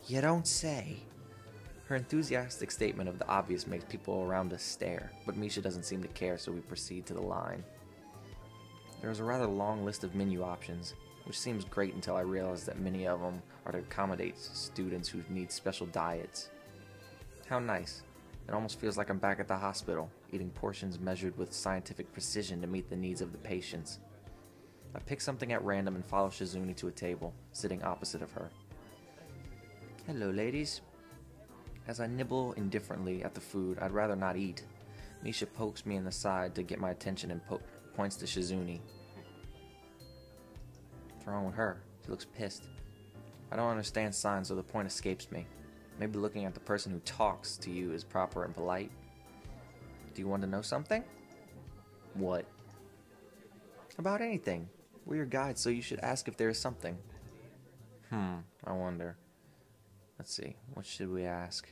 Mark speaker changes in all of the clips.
Speaker 1: You don't say. Her enthusiastic statement of the obvious makes people around us stare, but Misha doesn't seem to care, so we proceed to the line. There is a rather long list of menu options, which seems great until I realize that many of them are to accommodate students who need special diets. How nice. It almost feels like I'm back at the hospital, eating portions measured with scientific precision to meet the needs of the patients. I pick something at random and follow Shizune to a table, sitting opposite of her. Hello, ladies. As I nibble indifferently at the food I'd rather not eat, Misha pokes me in the side to get my attention and points to Shizune. What's wrong with her? She looks pissed. I don't understand signs, so the point escapes me. Maybe looking at the person who talks to you is proper and polite. Do you want to know something? What? About anything. We're your guides, so you should ask if there is something. I wonder. Let's see. What should we ask?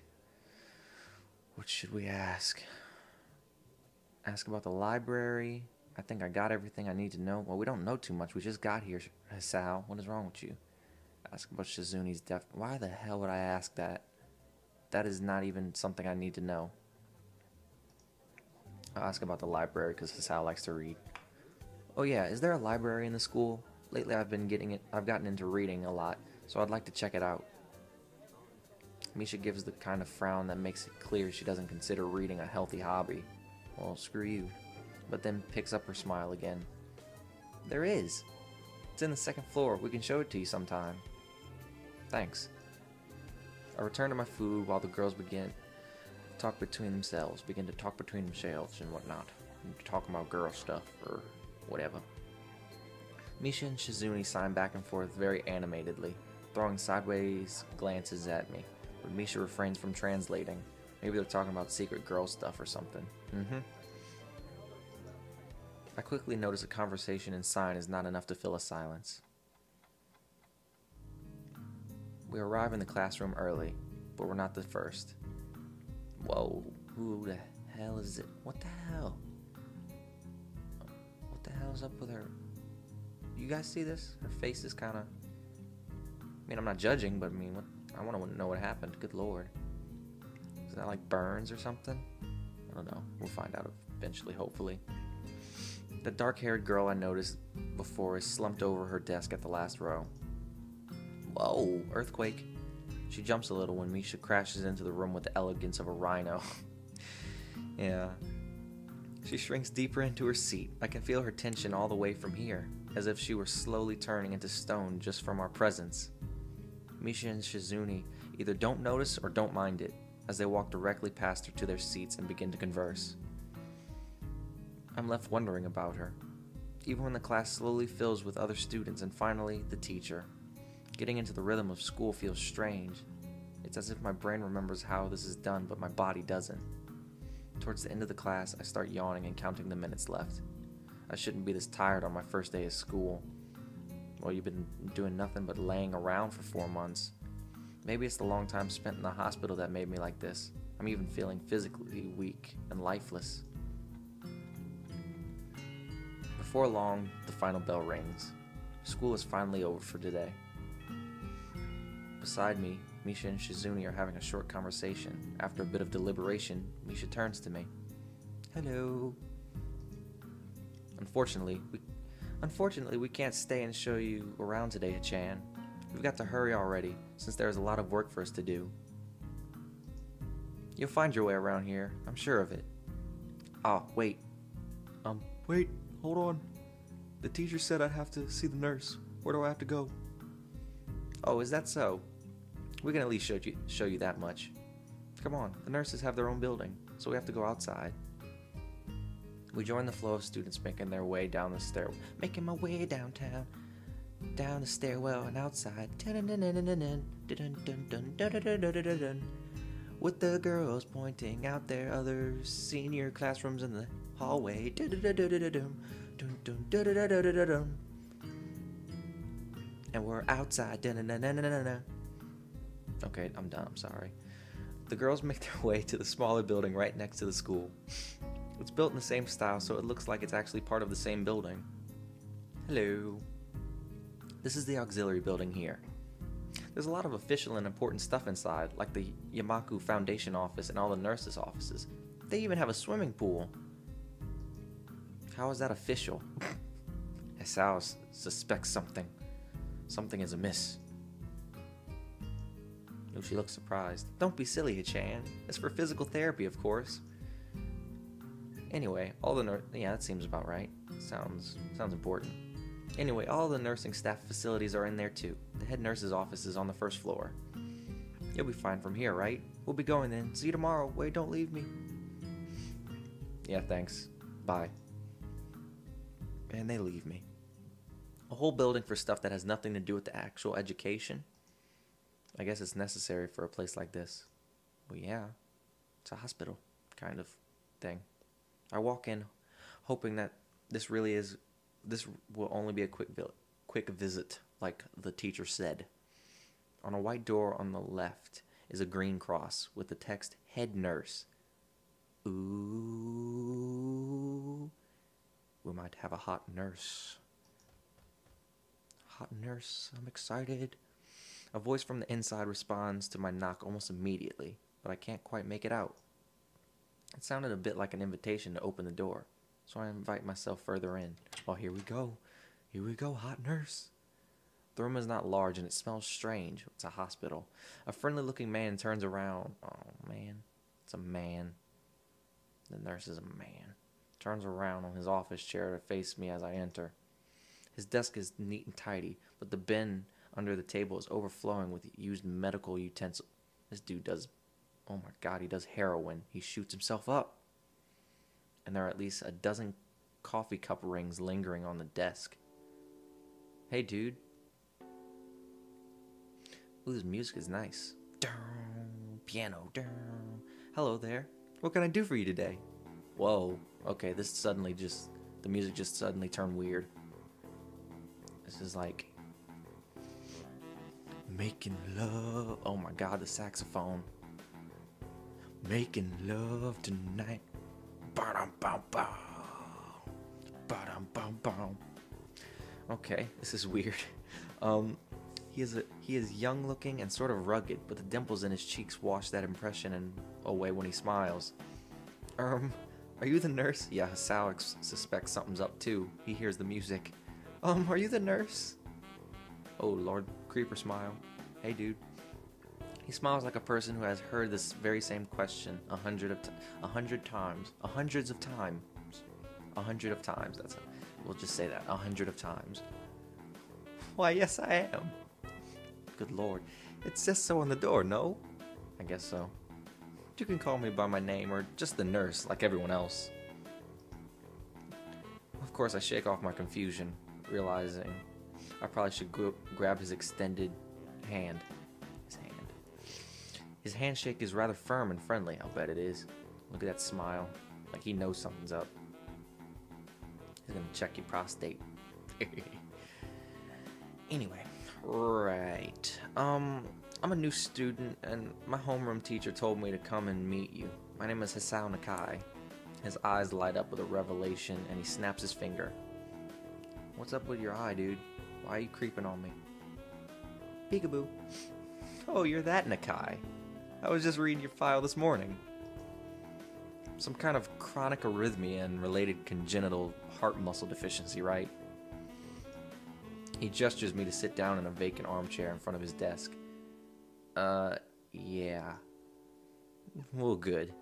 Speaker 1: What should we ask? Ask about the library. I think I got everything I need to know. Well, we don't know too much. We just got here, Sal. What is wrong with you? Ask about Shizune's death. Why the hell would I ask that? That is not even something I need to know. I'll ask about the library because Sal likes to read. Oh yeah, is there a library in the school? Lately I've gotten into reading a lot, so I'd like to check it out. Misha gives the kind of frown that makes it clear she doesn't consider reading a healthy hobby. Well, screw you. But then picks up her smile again. There is. It's in the second floor. We can show it to you sometime. Thanks. I return to my food while the girls begin to talk between themselves and whatnot. Talking about girl stuff or whatever. Misha and Shizune sign back and forth very animatedly, throwing sideways glances at me. But Misha refrains from translating. Maybe they're talking about secret girl stuff or something. I quickly notice a conversation in sign is not enough to fill a silence. We arrive in the classroom early, but we're not the first. Whoa, who the hell is it? What the hell? What the hell is up with her? You guys see this? Her face is kind of... I mean, I'm not judging, but I mean, I want to know what happened. Good lord. Is that like burns or something? I don't know. We'll find out eventually, hopefully. The dark-haired girl I noticed before is slumped over her desk at the last row. Whoa, earthquake. She jumps a little when Misha crashes into the room with the elegance of a rhino. Yeah. She shrinks deeper into her seat. I can feel her tension all the way from here, as if she were slowly turning into stone just from our presence. Misha and Shizune either don't notice or don't mind it, as they walk directly past her to their seats and begin to converse. I'm left wondering about her, even when the class slowly fills with other students and finally the teacher. Getting into the rhythm of school feels strange. It's as if my brain remembers how this is done, but my body doesn't. Towards the end of the class, I start yawning and counting the minutes left. I shouldn't be this tired on my first day of school. Well, you've been doing nothing but laying around for 4 months. Maybe it's the long time spent in the hospital that made me like this. I'm even feeling physically weak and lifeless. Before long, the final bell rings. School is finally over for today. Beside me, Misha and Shizune are having a short conversation. After a bit of deliberation, Misha turns to me. Hello. Unfortunately, we can't stay and show you around today, Hachan. We've got to hurry already, since there is a lot of work for us to do. You'll find your way around here, I'm sure of it. Oh, wait. Wait, hold on. The teacher said I'd have to see the nurse. Where do I have to go? Oh, is that so? We can at least show you that much. Come on, the nurses have their own building, so we have to go outside. We join the flow of students making their way down the stairwell. Making my way downtown, down the stairwell and outside. With the girls pointing out their other senior classrooms in the hallway. And we're outside. Okay, I'm done. I'm sorry. The girls make their way to the smaller building right next to the school. It's built in the same style, so it looks like it's actually part of the same building. Hello. This is the auxiliary building here. There's a lot of official and important stuff inside, like the Yamaku Foundation office and all the nurses' offices. They even have a swimming pool. How is that official? Hisao suspects something. Something is amiss. Oh, she looks surprised. Don't be silly, Hichan. It's for physical therapy, of course. Anyway, all the yeah, that seems about right. Sounds important. Anyway, all the nursing staff facilities are in there too. The head nurse's office is on the first floor. You'll be fine from here, right? We'll be going then. See you tomorrow. Wait, don't leave me. Yeah, thanks. Bye. And they leave me. A whole building for stuff that has nothing to do with the actual education. I guess it's necessary for a place like this. Well, yeah. It's a hospital kind of thing. I walk in hoping that this will only be a quick visit, like the teacher said. On a white door on the left is a green cross with the text Head Nurse. Ooh. We might have a hot nurse. Hot nurse, I'm excited. A voice from the inside responds to my knock almost immediately, but I can't quite make it out. It sounded a bit like an invitation to open the door, so I invite myself further in. Oh, here we go. Here we go, hot nurse. The room is not large and it smells strange. It's a hospital. A friendly-looking man turns around. Oh, man. It's a man. The nurse is a man. Turns around on his office chair to face me as I enter. His desk is neat and tidy, but the bin under the table is overflowing with used medical utensils. This dude does, oh my god, he does heroin. He shoots himself up. And there are at least a dozen coffee cup rings lingering on the desk. Hey, dude. Ooh, this music is nice. Piano. Hello there. What can I do for you today? Whoa. Okay, the music just suddenly turned weird. This is like making love. Oh my god, the saxophone. Making love tonight. Ba-dum-bum-bum. Ba-dum-bum-bum. Okay, this is weird. He is young looking and sort of rugged, but the dimples in his cheeks wash that impression away when he smiles. Are you the nurse? Yeah, Hisao suspects something's up too. He hears the music. Are you the nurse? Oh lord, creeper smile. Hey dude. He smiles like a person who has heard this very same question hundreds of times. We'll just say that 100 of times. Why, yes I am. Good lord, it says so on the door, no? I guess so. You can call me by my name or just the nurse, like everyone else. Of course, I shake off my confusion, realizing I probably should grab his extended hand. His handshake is rather firm and friendly, I'll bet it is. Look at that smile, like he knows something's up. He's gonna check your prostate. Anyway, right. I'm a new student, and my homeroom teacher told me to come and meet you. My name is Hisao Nakai. His eyes light up with a revelation, and he snaps his finger. What's up with your eye, dude? Why are you creeping on me? Peekaboo. Oh, you're that Nakai. I was just reading your file this morning. Some kind of chronic arrhythmia and related congenital heart muscle deficiency, right? He gestures me to sit down in a vacant armchair in front of his desk. Yeah. Well, good.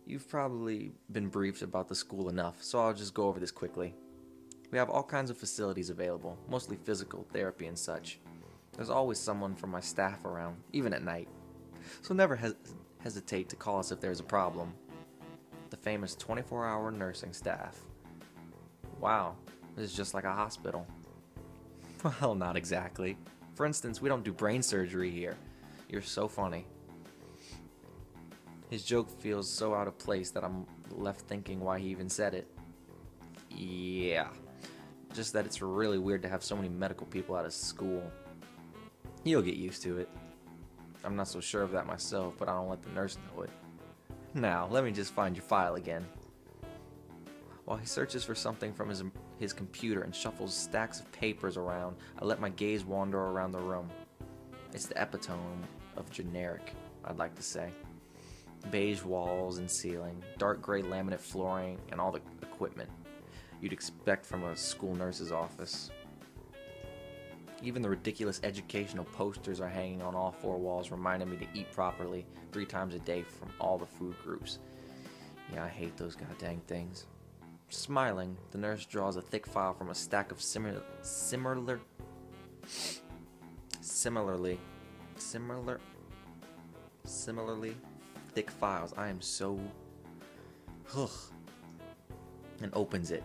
Speaker 1: You've probably been briefed about the school enough, so I'll just go over this quickly. We have all kinds of facilities available, mostly physical therapy and such. There's always someone from my staff around, even at night. So never hesitate to call us if there's a problem. The famous 24-hour nursing staff. Wow, this is just like a hospital. Well, not exactly. For instance, we don't do brain surgery here. You're so funny. His joke feels so out of place that I'm left thinking why he even said it. Yeah. Just that it's really weird to have so many medical people out of school. You'll get used to it. I'm not so sure of that myself, but I don't let the nurse know it. Now, let me just find your file again. While he searches for something from his computer and shuffles stacks of papers around, I let my gaze wander around the room. It's the epitome of generic, I'd like to say. Beige walls and ceiling, dark gray laminate flooring, and all the equipment you'd expect from a school nurse's office. Even the ridiculous educational posters are hanging on all four walls, reminding me to eat properly 3 times a day from all the food groups. Yeah, I hate those goddamn things. Smiling, the nurse draws a thick file from a stack of similarly thick files. I am so and opens it.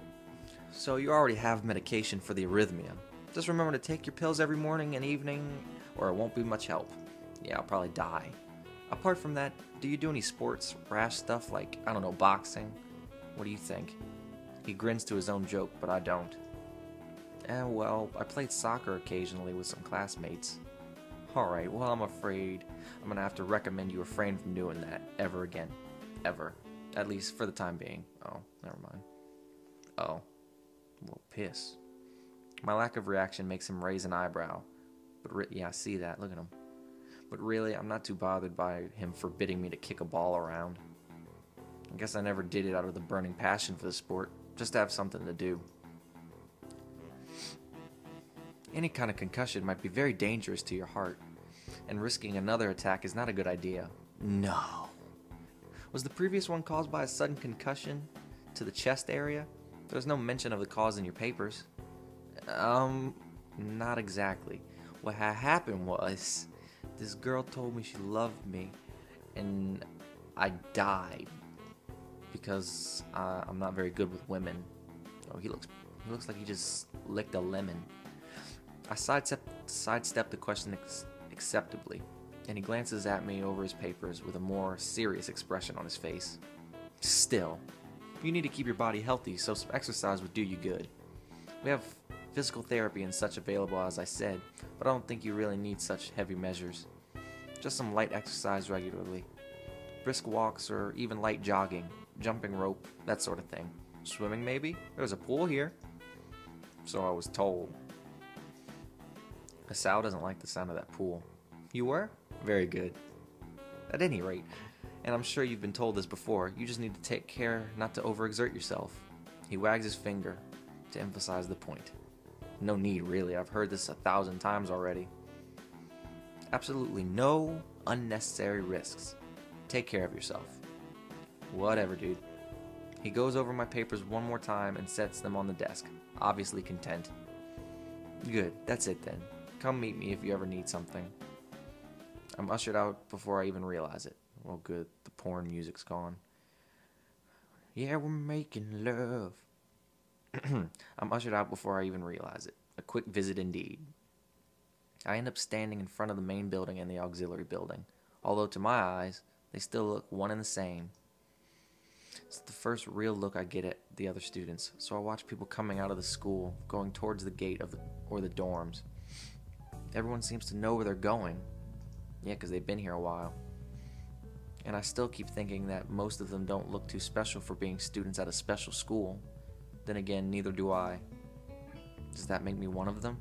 Speaker 1: So you already have medication for the arrhythmia. Just remember to take your pills every morning and evening, or it won't be much help. Yeah, I'll probably die. Apart from that, do you do any sports, rash stuff like, I don't know, boxing? What do you think? He grins to his own joke, but I don't. Well, I played soccer occasionally with some classmates. Alright, well, I'm afraid I'm gonna have to recommend you refrain from doing that ever again. Ever. At least for the time being. Oh, never mind. Oh. Well, piss. My lack of reaction makes him raise an eyebrow. But yeah, I see that. Look at him. But really, I'm not too bothered by him forbidding me to kick a ball around. I guess I never did it out of the burning passion for the sport, just to have something to do. Any kind of concussion might be very dangerous to your heart, and risking another attack is not a good idea. No. Was the previous one caused by a sudden concussion to the chest area? There's no mention of the cause in your papers. Not exactly. What had happened was, this girl told me she loved me, and I died because I'm not very good with women. Oh, he looks like he just licked a lemon. I sidestepped the question acceptably, and he glances at me over his papers with a more serious expression on his face. Still, you need to keep your body healthy, so some exercise would do you good. We have physical therapy and such available, as I said, but I don't think you really need such heavy measures. Just some light exercise regularly. Brisk walks or even light jogging, jumping rope, that sort of thing. Swimming maybe? There's a pool here. So I was told. Asao doesn't like the sound of that pool. You were? Very good. At any rate, and I'm sure you've been told this before, you just need to take care not to overexert yourself. He wags his finger to emphasize the point. No need, really. I've heard this 1,000 times already. Absolutely no unnecessary risks. Take care of yourself. Whatever, dude. He goes over my papers one more time and sets them on the desk, obviously content. Good, that's it then. Come meet me if you ever need something. I'm ushered out before I even realize it. Well, good, the porn music's gone. Yeah, we're making love. I'm ushered out before I even realize it. A quick visit indeed. I end up standing in front of the main building and the auxiliary building, although to my eyes, they still look one and the same. It's the first real look I get at the other students, so I watch people coming out of the school, going towards the gate or the dorms. Everyone seems to know where they're going. Yeah, because they've been here a while. And I still keep thinking that most of them don't look too special for being students at a special school. Then again, neither do I. Does that make me one of them?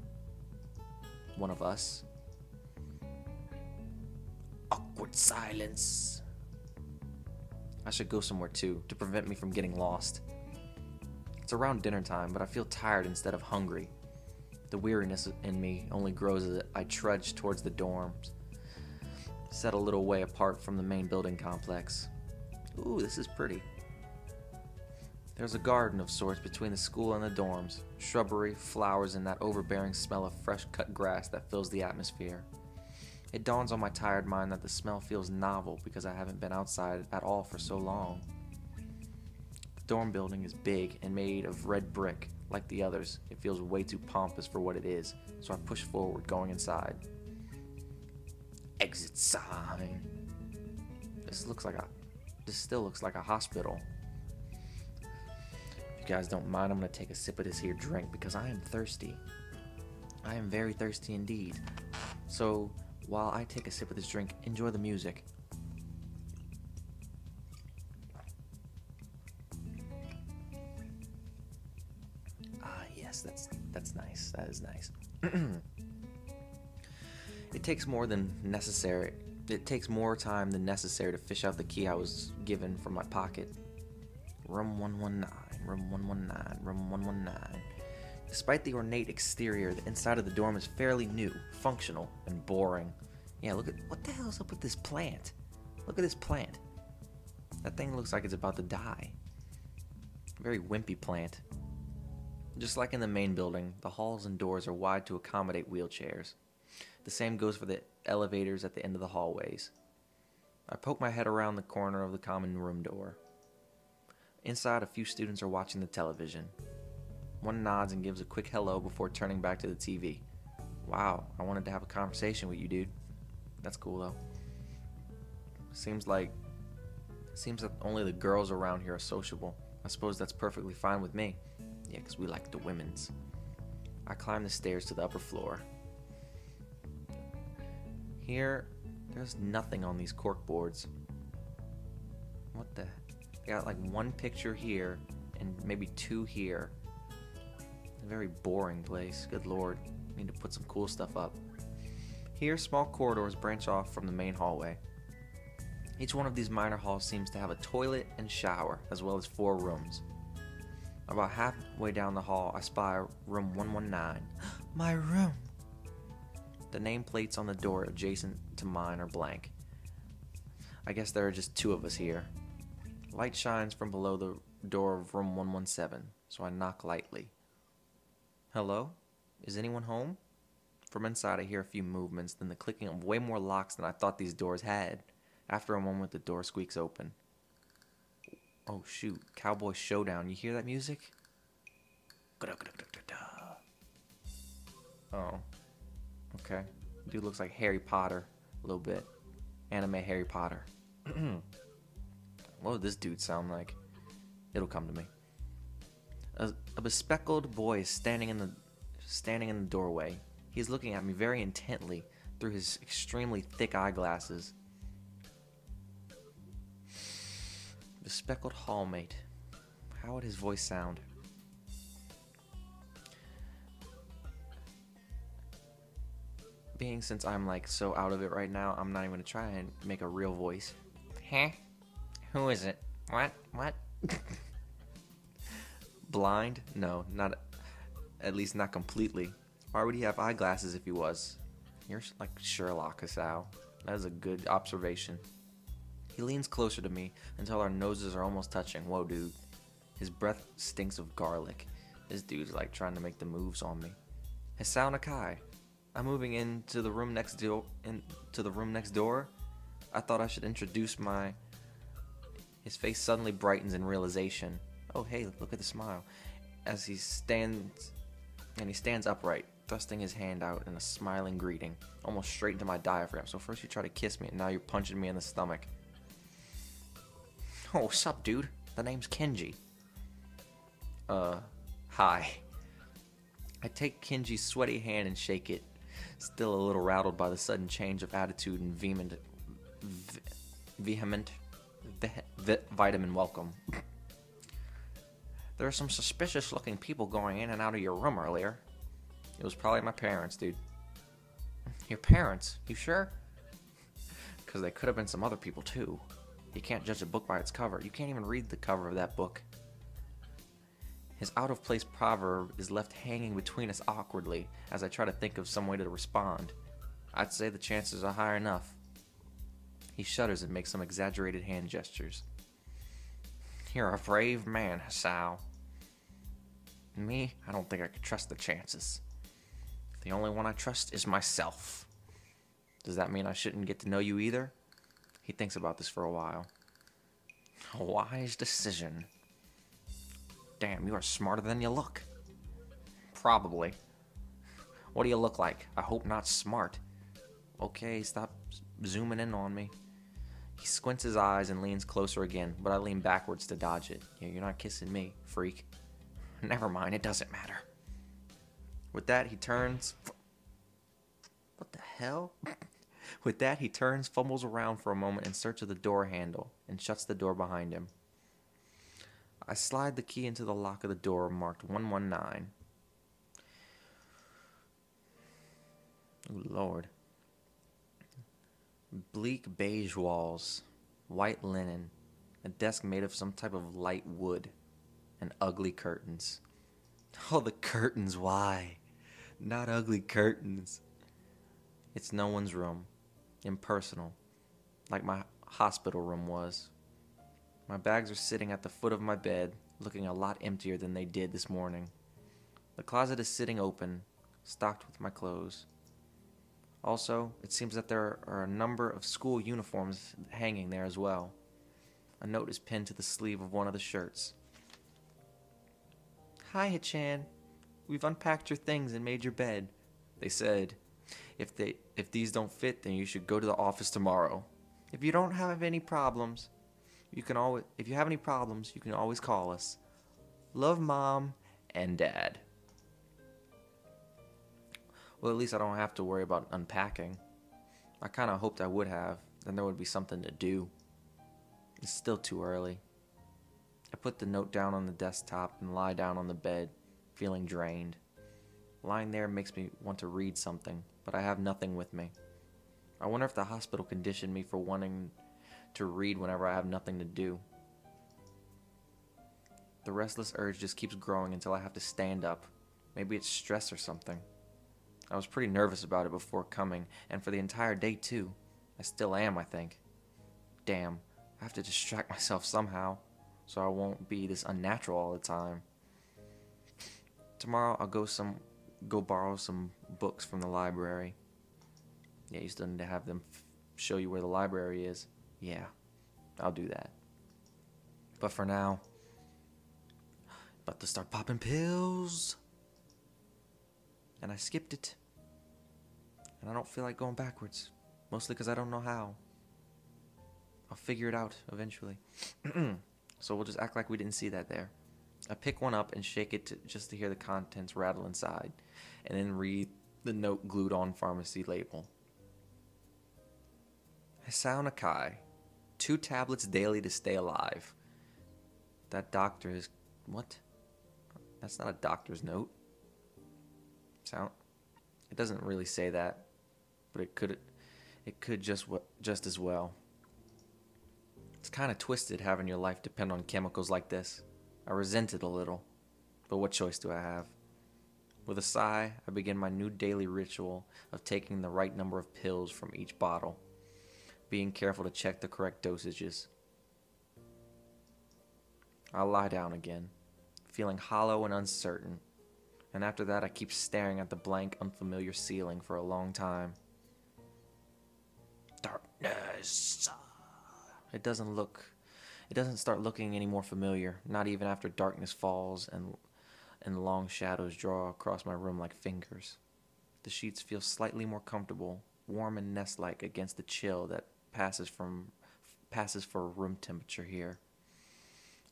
Speaker 1: One of us? Awkward silence. I should go somewhere too, to prevent me from getting lost. It's around dinner time, but I feel tired instead of hungry. The weariness in me only grows as I trudge towards the dorms, set a little way apart from the main building complex. Ooh, this is pretty. There's a garden of sorts between the school and the dorms, shrubbery, flowers, and that overbearing smell of fresh cut grass that fills the atmosphere. It dawns on my tired mind that the smell feels novel because I haven't been outside at all for so long. The dorm building is big and made of red brick. Like the others, it feels way too pompous for what it is, so I push forward, going inside. Exit sign. This still looks like a hospital. If you guys don't mind, I'm gonna take a sip of this here drink because I am thirsty. I am very thirsty indeed. So while I take a sip of this drink, enjoy the music. Ah, yes, that's nice. That is nice. It takes more time than necessary to fish out the key I was given from my pocket. Room 119, room 119, room 119. Despite the ornate exterior, the inside of the dorm is fairly new, functional, and boring. Yeah, look at what the hell's up with this plant? Look at this plant. That thing looks like it's about to die. Very wimpy plant. Just like in the main building, the halls and doors are wide to accommodate wheelchairs. The same goes for the elevators at the end of the hallways. I poke my head around the corner of the common room door. Inside, a few students are watching the television. One nods and gives a quick hello before turning back to the TV. Wow, I wanted to have a conversation with you, dude. That's cool, though. Seems that only the girls around here are sociable. I suppose that's perfectly fine with me. Yeah, because we like the women's. I climb the stairs to the upper floor. Here, there's nothing on these cork boards. What the? I got like one picture here and maybe two here. A very boring place. Good lord. Need to put some cool stuff up. Here, small corridors branch off from the main hallway. Each one of these minor halls seems to have a toilet and shower, as well as 4 rooms. About halfway down the hall, I spy room 119. My room! The nameplates on the door adjacent to mine are blank. I guess there are just 2 of us here. Light shines from below the door of room 117, so I knock lightly. Hello? Is anyone home? From inside, I hear a few movements, then the clicking of way more locks than I thought these doors had. After a moment, the door squeaks open. Oh shoot, Cowboy Showdown. You hear that music? Oh. Okay. Dude looks like Harry Potter. A little bit. Anime Harry Potter. What would this dude sound like? It'll come to me. A bespectacled boy is standing in the doorway. He's looking at me very intently through his extremely thick eyeglasses. The speckled hallmate. How would his voice sound? Since I'm like so out of it right now, I'm not even gonna try and make a real voice. Huh? Who is it? What? Blind? No, not. At least not completely. Why would he have eyeglasses if he was? You're like Sherlock, Asao. That is a good observation. He leans closer to me until our noses are almost touching. Whoa, dude. His breath stinks of garlic. This dude's like trying to make the moves on me. Hisao Nakai. I'm moving into the room next door. I thought I should introduce my... His face suddenly brightens in realization. Oh, hey, look at the smile. As he stands upright, thrusting his hand out in a smiling greeting, almost straight into my diaphragm. So first you try to kiss me, and now you're punching me in the stomach. Oh, what's up, dude? The name's Kenji. Hi. I take Kenji's sweaty hand and shake it, still a little rattled by the sudden change of attitude and vehement vitamin welcome. There are some suspicious looking people going in and out of your room earlier. It was probably my parents, dude. Your parents? You sure? Because they could have been some other people too. You can't judge a book by its cover. You can't even read the cover of that book. His out-of-place proverb is left hanging between us awkwardly as I try to think of some way to respond. I'd say the chances are high enough. He shudders and makes some exaggerated hand gestures. You're a brave man, Hisao. Me, I don't think I could trust the chances. The only one I trust is myself. Does that mean I shouldn't get to know you either? He thinks about this for a while. A wise decision. Damn, you are smarter than you look. Probably. What do you look like? I hope not smart. Okay, stop zooming in on me. He squints his eyes and leans closer again, but I lean backwards to dodge it. Yeah, you're not kissing me, freak. Never mind, it doesn't matter. With that, he turns... What the hell? With that, he turns, fumbles around for a moment in search of the door handle, and shuts the door behind him. I slide the key into the lock of the door marked 119. Ooh, Lord. Bleak beige walls, white linen, a desk made of some type of light wood, and ugly curtains. Oh, the curtains, why? Not ugly curtains. It's no one's room. Impersonal. Like my hospital room was. My bags are sitting at the foot of my bed, looking a lot emptier than they did this morning. The closet is sitting open, stocked with my clothes. Also, it seems that there are a number of school uniforms hanging there as well. A note is pinned to the sleeve of one of the shirts. Hi, Hichan. We've unpacked your things and made your bed. They said, if these don't fit, then you should go to the office tomorrow. If you have any problems, you can always call us. Love, Mom and Dad. Well, at least I don't have to worry about unpacking. I kind of hoped I would have, then there would be something to do. It's still too early. I put the note down on the desktop and lie down on the bed, feeling drained. Lying there makes me want to read something, but I have nothing with me. I wonder if the hospital conditioned me for wanting to read whenever I have nothing to do. The restless urge just keeps growing until I have to stand up. Maybe it's stress or something. I was pretty nervous about it before coming, and for the entire day too. I still am, I think. Damn, I have to distract myself somehow, so I won't be this unnatural all the time. Tomorrow I'll go borrow some books from the library. Yeah, you still need to have them show you where the library is. Yeah, I'll do that. But for now, about to start popping pills. And I skipped it. And I don't feel like going backwards. Mostly because I don't know how. I'll figure it out eventually. So we'll just act like we didn't see that there. I pick one up and shake it just to hear the contents rattle inside. And then read the note glued on pharmacy label. Hisao Nakai. 2 tablets daily to stay alive. That doctor is... What? That's not a doctor's note. It doesn't really say that, but it could just as well. It's kind of twisted having your life depend on chemicals like this. I resent it a little, but what choice do I have? With a sigh, I begin my new daily ritual of taking the right number of pills from each bottle, being careful to check the correct dosages. I'll lie down again, feeling hollow and uncertain. And after that, I keep staring at the blank, unfamiliar ceiling for a long time. Darkness. It doesn't start looking any more familiar, not even after darkness falls and long shadows draw across my room like fingers. The sheets feel slightly more comfortable, warm and nest-like against the chill that passes for room temperature here.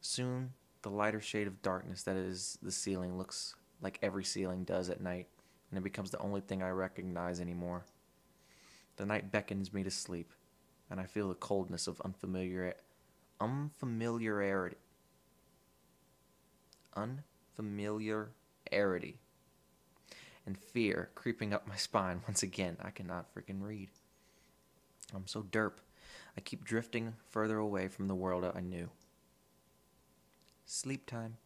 Speaker 1: Soon, the lighter shade of darkness that is the ceiling looks like every ceiling does at night, and it becomes the only thing I recognize anymore. The night beckons me to sleep, and I feel the coldness of unfamiliarity and fear creeping up my spine once again. I cannot freaking read. I'm so derp. I keep drifting further away from the world I knew. Sleep time.